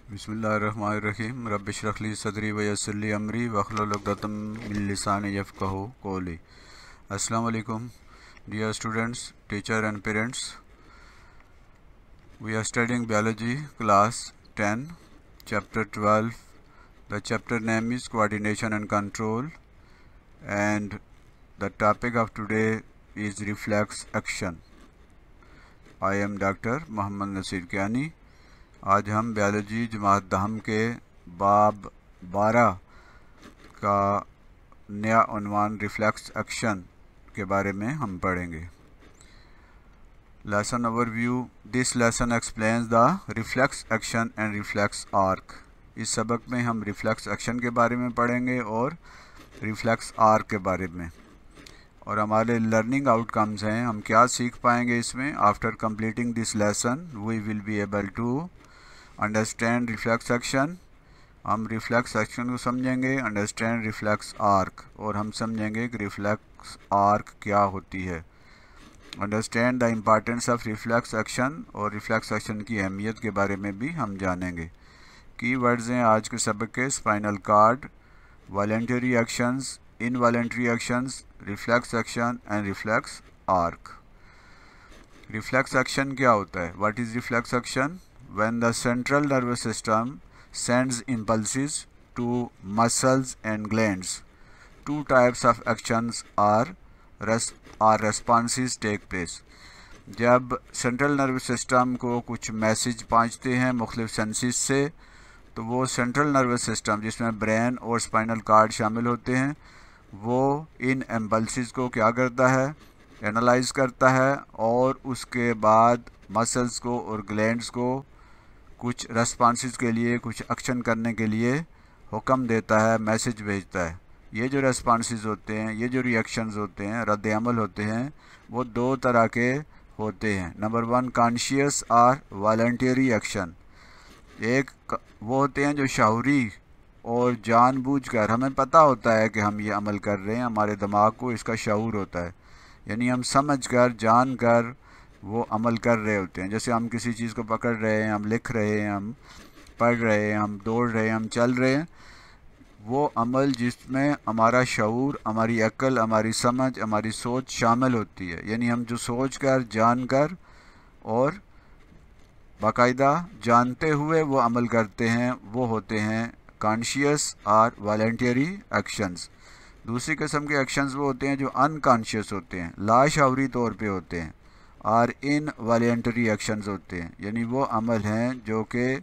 बिस्मिल्लाहिर्रहमानिर्रहीम रब्बिश रह ली सदरी व यस्सिर ली अमरी वहलुल उक़दतम मिन लिसानी यफ़क़हू क़ौली। अस्सलाम वालेकुम dear students, teacher and parents. We are studying biology class 10 chapter 12. The chapter name is coordination and control, and the topic of today is reflex action. I am Dr. Mohammad Naseer Kiani. आज हम biology जमात दहम के बाब 12 का नया उन्वान रिफ्लेक्स एक्शन के बारे में हम पढ़ेंगे। Lesson overview. This lesson explains the reflex action and reflex arc. इस सबक में हम रिफ्लेक्स एक्शन के बारे में पढ़ेंगे और रिफ्लेक्स आर्क के बारे में, और हमारे लर्निंग आउटकम्स हैं, हम क्या सीख पाएंगे इसमें। After completing this lesson we will be able to understand reflex action, हम रिफ्लेक्स एक्शन को समझेंगे। अंडरस्टैंड रिफ्लेक्स आर्क, और हम समझेंगे कि रिफ्लेक्स आर्क क्या होती है। Understand the importance of reflex action, और रिफ्लेक्स एक्शन की अहमियत के बारे में भी हम जानेंगे। की वर्ड्स हैं आज के सबक के। Spinal cord, voluntary actions, involuntary actions, reflex action and reflex arc. Reflex action क्या होता है? What is reflex action? When the central nervous system sends impulses to muscles and glands, two types of actions are responses take place. जब central nervous system को कुछ message पहुँचते हैं मुख्तलिफ senses से, तो वो सेंट्रल नर्वस सिस्टम जिसमें ब्रेन और स्पाइनल कार्ड शामिल होते हैं, वो इन इम्पल्सेस को क्या करता है? एनालाइज करता है, और उसके बाद मसल्स को और ग्लैंड्स को कुछ रेस्पॉन्सेस के लिए, कुछ एक्शन करने के लिए हुक्म देता है, मैसेज भेजता है। ये जो रेस्पॉन्सेस होते हैं, ये जो रिएक्शंस होते हैं, रद्द अमल होते हैं, वो दो तरह के होते हैं। नंबर 1 कॉन्शियस और वॉलंटरी एक्शन। एक वो होते हैं जो शऊरी और जानबूझकर, हमें पता होता है कि हम ये अमल कर रहे हैं, हमारे दिमाग को इसका शऊर होता है, यानी हम समझकर जानकर वो अमल कर रहे होते हैं। जैसे हम किसी चीज़ को पकड़ रहे हैं, हम लिख रहे हैं, हम पढ़ रहे हैं, हम दौड़ रहे हैं, हम चल रहे हैं, वो अमल जिसमें हमारा शऊर, हमारी अक्ल, हमारी समझ, हमारी सोच शामिल होती है, यानी हम जो सोच कर, जान कर और बाकायदा जानते हुए वो अमल करते हैं, वो होते हैं कॉन्शियस और वॉलंटरी एक्शंस। दूसरी किस्म के एक्शंस वो होते हैं जो अनकॉन्शियस होते हैं, लाशऊरी तौर पे होते हैं, और इनवॉलंटरी एक्शंस होते हैं, यानी वो अमल हैं जो कि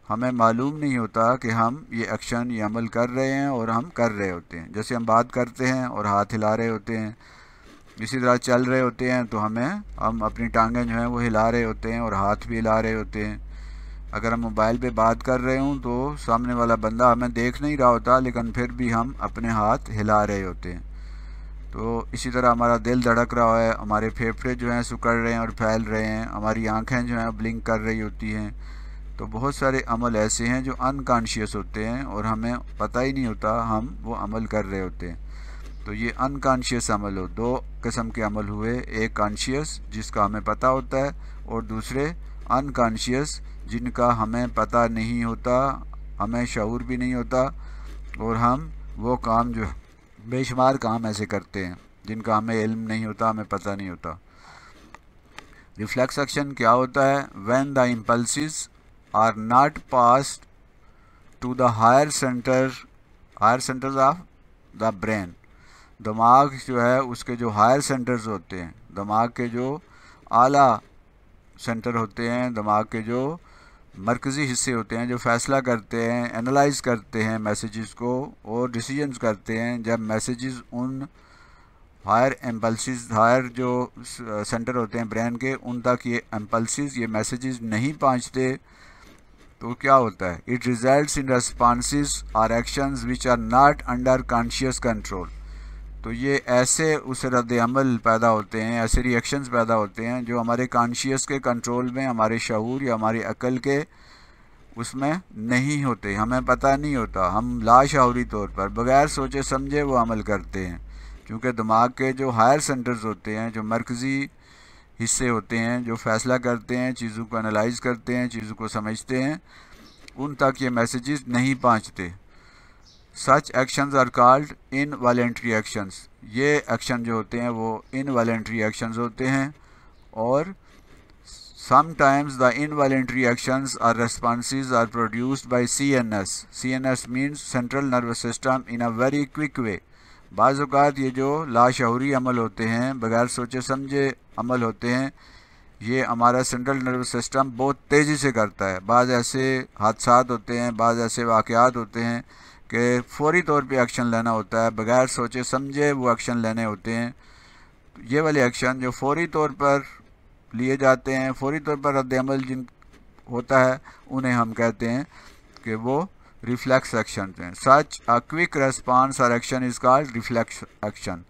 हमें मालूम नहीं होता कि हम ये एक्शन, ये अमल कर रहे हैं, और हम कर रहे होते हैं। जैसे हम बात करते हैं और हाथ हिला रहे होते हैं, इसी तरह चल रहे होते हैं तो हम अपनी टांगें जो हैं वो हिला रहे होते हैं और हाथ भी हिला रहे होते हैं। अगर हम मोबाइल पे बात कर रहे हों तो सामने वाला बंदा हमें देख नहीं रहा होता, लेकिन फिर भी हम अपने हाथ हिला रहे होते हैं। तो इसी तरह हमारा दिल धड़क रहा है, हमारे फेफड़े जो हैं सिकुड़ रहे हैं और फैल रहे हैं, हमारी आंखें जो हैं ब्लिंक कर रही होती हैं। तो बहुत सारे अमल ऐसे हैं जो अनकॉन्शियस होते हैं और हमें पता ही नहीं होता हम वो अमल कर रहे होते हैं। तो ये अनकॉन्शियस अमल हो, दो किस्म के अमल हुए, एक कॉन्शियस जिसका हमें पता होता है, और दूसरे अनकॉन्शियस जिनका हमें पता नहीं होता, हमें शऊर भी नहीं होता, और हम वो काम जो बेशुमार काम ऐसे करते हैं जिनका हमें इल्म नहीं होता, हमें पता नहीं होता। रिफ्लेक्स एक्शन क्या होता है? When the impulses are not passed to the higher centres of the brain. दिमाग जो है उसके जो हायर सेंटर्स होते हैं, दिमाग के जो आला सेंटर होते हैं, दिमाग के जो मरकज़ी हिस्से होते हैं, जो फ़ैसला करते हैं, एनालाइज करते हैं मैसेजेस को और डिसीजंस करते हैं। जब मैसेजेस उन हायर इम्पल्सेस, हायर जो सेंटर होते हैं ब्रेन के, उन तक ये इम्पल्सेस, ये मैसेजेस नहीं पहुंचते, तो क्या होता है? इट रिजल्ट्स इन रेस्पॉन्सेस और actions which are not under conscious control. तो ये ऐसे उस रद्द अमल पैदा होते हैं, ऐसे रिएक्शंस पैदा होते हैं जो हमारे कॉन्शियस के कंट्रोल में, हमारे शऊर या हमारी अक्ल के उसमें नहीं होते, हमें पता नहीं होता। हम लाशऊरी तौर पर बग़ैर सोचे समझे वो अमल करते हैं, क्योंकि दिमाग के जो हायर सेंटर्स होते हैं, जो मरकज़ी हिस्से होते हैं, जो फ़ैसला करते हैं, चीज़ों को एनालाइज करते हैं, चीज़ों को समझते हैं, उन तक ये मैसेजेस नहीं पहुंचते। Such actions are called involuntary actions. ये एक्शन जो होते हैं वो इनवॉलेंट्री एक्शंस होते हैं। और sometimes the involuntary actions or responses are produced by CNS. CNS means central nervous system in a very quick way. बाज़ औक़ात ये जो लाशऊरी अमल होते हैं, बगैर सोचे समझे अमल होते हैं, ये हमारा सेंट्रल नर्वस सिस्टम बहुत तेज़ी से करता है। बाज़ ऐसे हादसात होते हैं, बाज़ ऐसे वाक़यात होते हैं कि फ़ौरी तौर पे एक्शन लेना होता है, बगैर सोचे समझे वो एक्शन लेने होते हैं। ये वाले एक्शन जो फ़ौरी तौर पर लिए जाते हैं, फ़ौरी तौर पर रद्द-ए-अमल जिन होता है, उन्हें हम कहते हैं कि वो रिफ्लेक्स एक्शन हैं। सच अ क्विक रेस्पॉन्स और action is called reflex action.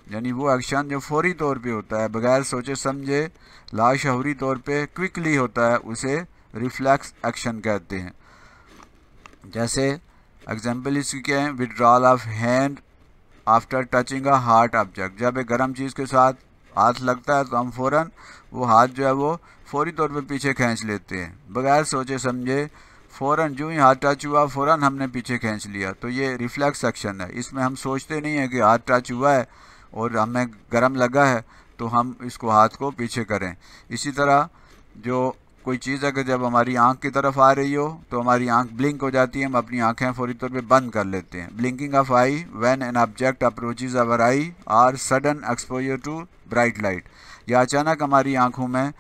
यानी वो एक्शन जो फ़ौरी तौर पे होता है, बगैर सोचे समझे लाशऊरी तौर पे क्विकली होता है, उसे रिफ्लेक्स एक्शन कहते हैं। जैसे एग्जांपल इसकी क्या है, withdrawal of hand after touching a hard object. जब एक गर्म चीज़ के साथ हाथ लगता है तो हम फ़ौरन वो हाथ जो है वो फ़ौरी तौर पे पीछे खींच लेते हैं, बगैर सोचे समझे। फ़ौरन जो ही हाथ टच हुआ फ़ौरन हमने पीछे खींच लिया, तो ये रिफ्लेक्स एक्शन है। इसमें हम सोचते नहीं है कि हाथ टच हुआ है और हमें गर्म लगा है तो हम इसको हाथ को पीछे करें। इसी तरह जो कोई चीज़ अगर जब हमारी आंख की तरफ आ रही हो तो हमारी आंख ब्लिंक हो जाती है, हम अपनी आंखें फ़ौरी तौर पे बंद कर लेते हैं। Blinking of eye when an object approaches our eye or sudden exposure to bright light. या अचानक हमारी आंखों में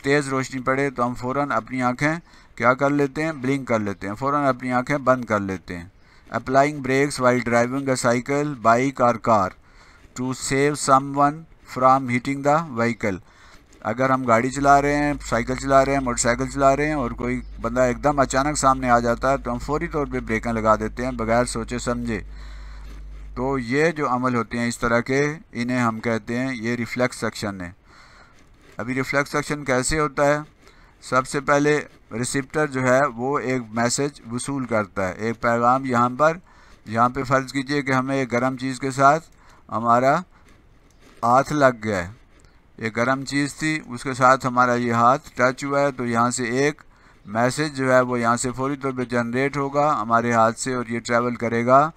तेज़ रोशनी पड़े तो हम फ़ौरन अपनी आंखें क्या कर लेते हैं, ब्लिंक कर लेते हैं, फ़ौरन अपनी आंखें बंद कर लेते हैं। Applying brakes while driving a cycle, bike और car to save someone from hitting the vehicle. अगर हम गाड़ी चला रहे हैं, साइकिल चला रहे हैं, मोटरसाइकिल चला रहे हैं और कोई बंदा एकदम अचानक सामने आ जाता है तो हम फ़ौरी तौर पे ब्रेकें लगा देते हैं, बगैर सोचे समझे। तो ये जो अमल होते हैं इस तरह के, इन्हें हम कहते हैं ये रिफ्लेक्स एक्शन है। अभी रिफ्लेक्स एक्शन कैसे होता है? सबसे पहले रिसिप्टर जो है वो एक मैसेज वसूल करता है, एक पैगाम। यहाँ पे फ़र्ज़ कीजिए कि हमें एक गर्म चीज़ के साथ हमारा हाथ लग गया है, एक गर्म चीज़ थी, उसके साथ हमारा ये हाथ टच हुआ है, तो यहाँ से एक मैसेज जो है वो यहाँ से फ़ौरी तौर पे जनरेट होगा हमारे हाथ से और ये ट्रैवल करेगा।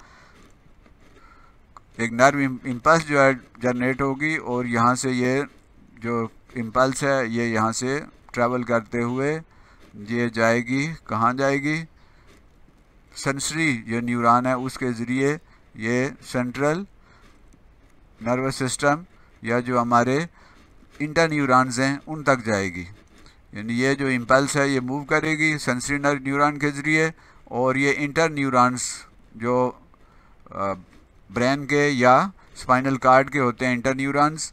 एक नर्व इम्पल्स जो है जनरेट होगी और यहाँ से ये जो इम्पल्स है ये यहाँ से ट्रैवल करते हुए ये जाएगी, कहाँ जाएगी? सेंसरी ये न्यूरॉन है उसके ज़रिए ये सेंट्रल नर्वस सिस्टम या जो हमारे इंटर न्यूरॉन्स हैं उन तक जाएगी। यानी ये जो इम्पल्स है ये मूव करेगी सेंसरी न्यूरॉन के ज़रिए और ये इंटर न्यूरॉन्स जो ब्रेन के या स्पाइनल कार्ड के होते हैं इंटर न्यूरॉन्स,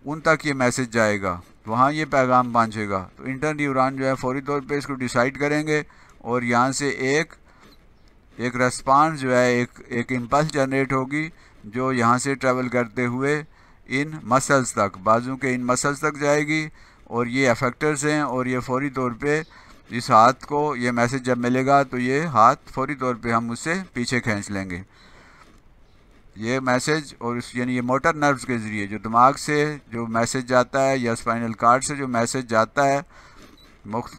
उन तक ये मैसेज जाएगा, वहाँ ये पैगाम पहुँचेगा। तो इंटर न्यूरॉन जो है फ़ौरी तौर पे इसको डिसाइड करेंगे और यहाँ से एक रेस्पॉन्स जो है एक इम्पल्स जनरेट होगी जो यहाँ से ट्रैवल करते हुए इन मसल्स तक, बाजू के इन मसल्स तक जाएगी और ये अफेक्टर्स हैं और ये फ़ौरी तौर पे इस हाथ को ये मैसेज जब मिलेगा तो ये हाथ फ़ौरी तौर पे हम उससे पीछे खींच लेंगे। ये मैसेज और यानी ये मोटर नर्व्स के ज़रिए जो दिमाग से जो मैसेज जाता है या स्पाइनल कार्ड से जो मैसेज जाता है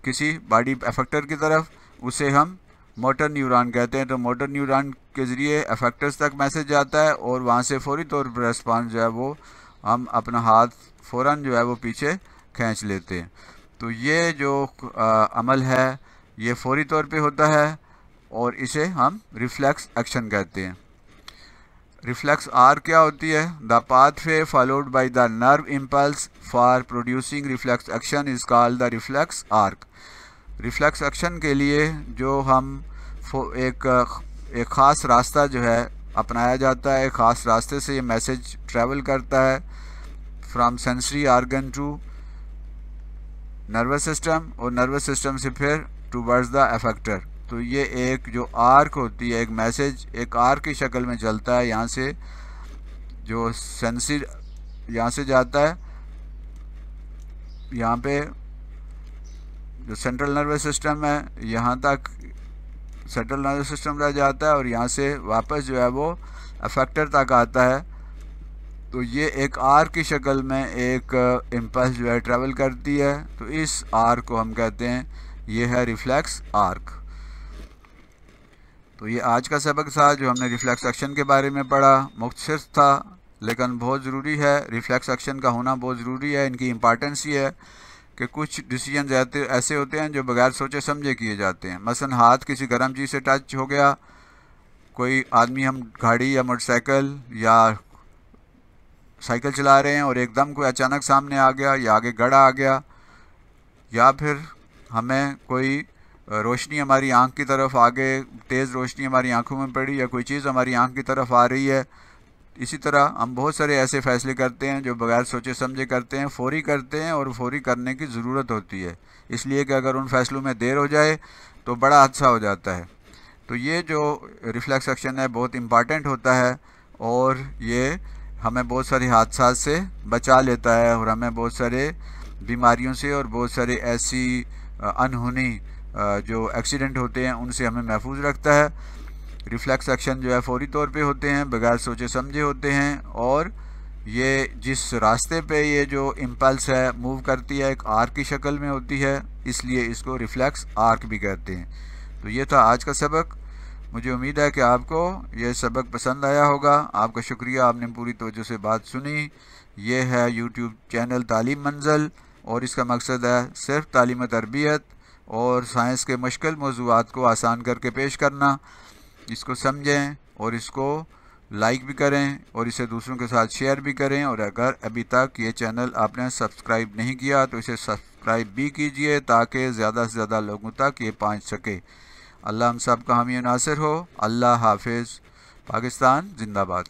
किसी बॉडी अफेक्टर की तरफ, उसे हम मोटर न्यूरॉन कहते हैं। तो मोटर न्यूरॉन के ज़रिए अफेक्टर्स तक मैसेज जाता है और वहाँ से फ़ौरी तौर पर रेस्पॉन्स जो है वो हम अपना हाथ फ़ौरन जो है वो पीछे खींच लेते हैं। तो ये जो अमल है ये फ़ौरी तौर पे होता है और इसे हम रिफ्लेक्स एक्शन कहते हैं। रिफ्लेक्स आर क्या होती है? The pathway followed by the nerve impulse for producing reflex action is called the reflex arc. Reflex action के लिए जो हम एक ख़ास रास्ता जो है अपनाया जाता है, ख़ास रास्ते से ये मैसेज ट्रैवल करता है from sensory organ to nervous system और नर्वस सिस्टम से फिर टूवर्ड्स द अफेक्टर। तो ये एक जो आर्क होती है, एक मैसेज एक आर्क की शक्ल में चलता है। यहाँ से जो सेंसरी यहाँ से जाता है, यहाँ पे जो सेंट्रल नर्वस सिस्टम है यहाँ तक सेंट्रल नर्वस सिस्टम तक जाता है और यहाँ से वापस जो है वो अफेक्टर तक आता है। तो ये एक आर्क की शक्ल में एक इम्पल्स जो है ट्रैवल करती है। तो इस आर्क को हम कहते हैं ये है रिफ्लेक्स आर्क। तो ये आज का सबक था जो हमने रिफ्लेक्स एक्शन के बारे में पढ़ा। मुख्तसर था लेकिन बहुत ज़रूरी है। रिफ्लेक्स एक्शन का होना बहुत ज़रूरी है। इनकी इम्पॉर्टेंस ये है कि कुछ डिसीजन ऐसे होते हैं जो बगैर सोचे समझे किए जाते हैं। मसलन हाथ किसी गर्म चीज़ से टच हो गया, कोई आदमी, हम गाड़ी या मोटरसाइकिल या साइकिल चला रहे हैं और एकदम कोई अचानक सामने आ गया या आगे गड़ा आ गया, या फिर हमें कोई रोशनी हमारी आंख की तरफ आगे तेज़ रोशनी हमारी आंखों में पड़ी या कोई चीज़ हमारी आंख की तरफ आ रही है। इसी तरह हम बहुत सारे ऐसे फ़ैसले करते हैं जो बगैर सोचे समझे करते हैं, फ़ौरी करते हैं, और फ़ौरी करने की ज़रूरत होती है, इसलिए कि अगर उन फैसलों में देर हो जाए तो बड़ा हादसा हो जाता है। तो ये जो रिफ्लेक्स एक्शन है बहुत इम्पॉर्टेंट होता है और ये हमें बहुत सारे हादसा से बचा लेता है और हमें बहुत सारे बीमारियों से और बहुत सारे ऐसी अनहोनी जो एक्सीडेंट होते हैं उनसे हमें महफूज रखता है। रिफ्लेक्स एक्शन जो है फौरी तौर पे होते हैं, बगैर सोचे समझे होते हैं, और ये जिस रास्ते पे ये जो इम्पल्स है मूव करती है एक आर्क की शक्ल में होती है, इसलिए इसको रिफ्लेक्स आर्क भी कहते हैं। तो ये था आज का सबक। मुझे उम्मीद है कि आपको ये सबक पसंद आया होगा। आपका शुक्रिया, आपने पूरी तवज्जो से बात सुनी। ये है यूट्यूब चैनल तालीम मंजिल और इसका मकसद है सिर्फ तालीम तरबियत और साइंस के मुश्किल मौज़ूआत को आसान करके पेश करना। इसको समझें और इसको लाइक भी करें और इसे दूसरों के साथ शेयर भी करें, और अगर अभी तक ये चैनल आपने सब्सक्राइब नहीं किया तो इसे सब्सक्राइब भी कीजिए ताकि ज़्यादा से ज़्यादा लोगों तक ये पहुँच सके। अल्लाह हम सब का हामी नासिर हो। अल्लाह हाफिज़। पाकिस्तान जिंदाबाद।